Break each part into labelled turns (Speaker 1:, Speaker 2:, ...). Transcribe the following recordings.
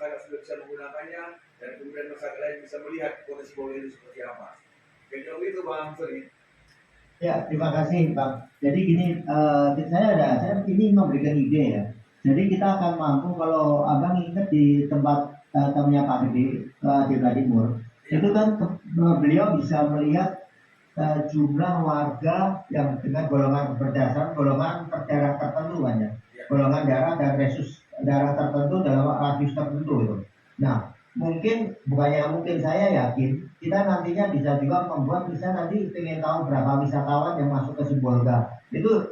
Speaker 1: masyarakat sudah bisa menggunakannya dan kemudian masyarakat lain bisa melihat potensi bola itu seperti apa. Sejauh itu Bang Sori.
Speaker 2: Ya, terima kasih Bang. Jadi gini, saya ini memberikan ide ya. Jadi kita akan mampu kalau Abang ingat di tempat temannya Pak Gede, Desa Timur, itu kan beliau bisa melihat jumlah warga yang dengan golongan berdasar golongan darah tertentu kan ya, golongan darah dan resus darah tertentu dalam radius tertentu itu. Nah, mungkin saya yakin kita nantinya bisa juga membuat, bisa nanti ingin tahu berapa wisatawan yang masuk ke Sibolga. Itu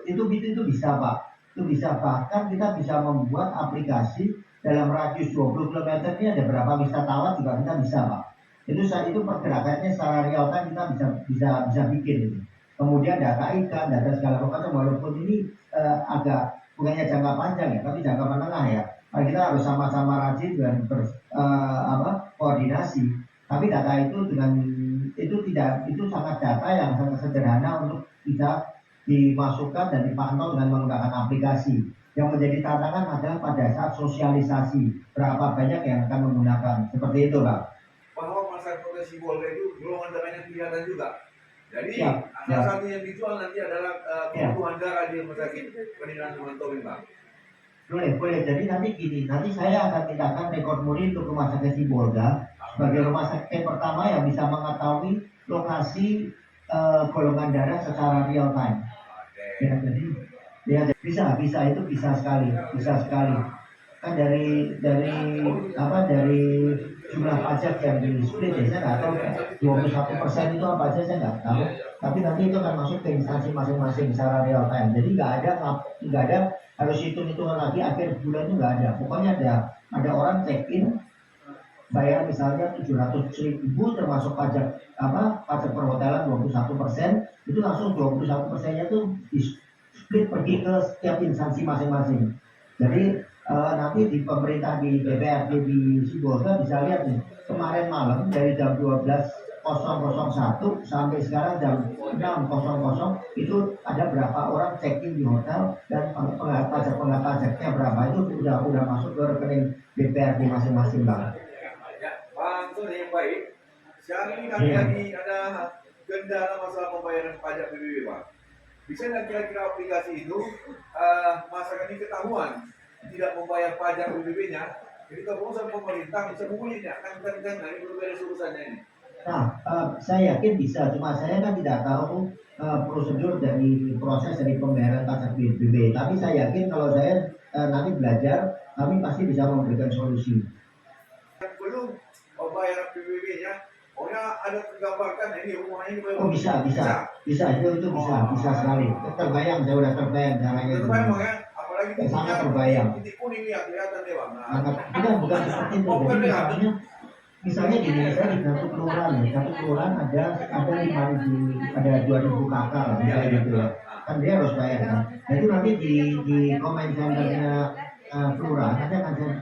Speaker 2: bisa Pak. Itu bisa, bahkan kita bisa membuat aplikasi dalam radius 20 km ini ada berapa wisatawan juga kita bisa Pak. Itu pergerakannya secara real time kita bisa bikin itu. Kemudian data ikan, data segala macam, walaupun ini agak bukannya jangka panjang ya, tapi jangka menengah ya. Kita harus sama-sama rajin dan koordinasi. Tapi data itu sangat data yang sangat sederhana untuk bisa dimasukkan dan dipantau dengan menggunakan aplikasi. Yang menjadi tantangan adalah pada saat sosialisasi, berapa banyak yang akan menggunakan. Seperti itu Pak.
Speaker 1: Bahwa masyarakat potensi bola itu golongan darahnya kelihatan juga. Jadi salah satu yang dijual nanti adalah kebutuhan darah di rumah sakit Ferdinand Mantowi Bang.
Speaker 2: Boleh. Jadi nanti saya akan tindakan rekor muri untuk rumah sakit Sibolga sebagai rumah sakit pertama yang bisa mengetahui lokasi golongan darah secara real time. Ya, jadi bisa itu bisa sekali. Kan dari jumlah pajak yang di split ya, saya nggak tahu 21% itu apa aja saya nggak tahu. Tapi nanti itu akan masuk ke instansi masing-masing secara real time. Jadi nggak ada harus hitung-hitungan lagi akhir bulan itu nggak ada. Pokoknya ada orang check in bayar misalnya 700.000 termasuk pajak perhotelan 21%, itu langsung 21%-nya tuh di split pergi ke setiap instansi masing-masing. Jadi nanti di pemerintah di DPRD di Sibolga bisa lihat nih, kemarin malam dari jam 12.001 sampai sekarang jam 6.00 itu ada berapa orang check in di hotel dan pajaknya berapa, itu udah masuk ke rekening DPRD masing-masing Bang.
Speaker 1: Ya, Bang Sori yang baik. Sekarang ini kami lagi ada kendala masalah pembayaran pajak PBB Bang. Bisa nggak kira-kira aplikasi itu masyarakat ini ketahuan tidak membayar pajak PBB-nya, jadi keputusan pemerintah bisa mengulinya, kan ini belum beres urusannya ini.
Speaker 2: Nah, saya yakin bisa, cuma saya kan tidak tahu prosedur dari proses dari pembayaran pajak PBB. Tapi saya yakin kalau saya nanti belajar, kami pasti bisa memberikan solusi.
Speaker 1: Belum membayar PBB-nya, pokoknya ada tergambarkan ini rumah ini.
Speaker 2: Oh bisa itu bisa sekali. Terbayang, saya udah terbayang caranya.
Speaker 1: Terbayang ya.
Speaker 2: Sangat terbayang.
Speaker 1: Titik kuning ya kelihatan deh Bang.
Speaker 2: Bukan seperti itu. Jadi misalnya gini, saya di satu kelurahan ada 5.000, ada 2.000 kakak lah, misalnya gitu ya. Kan dia harus bayar kan. Nah itu nanti di comment centernya kelurahan nanti akan saya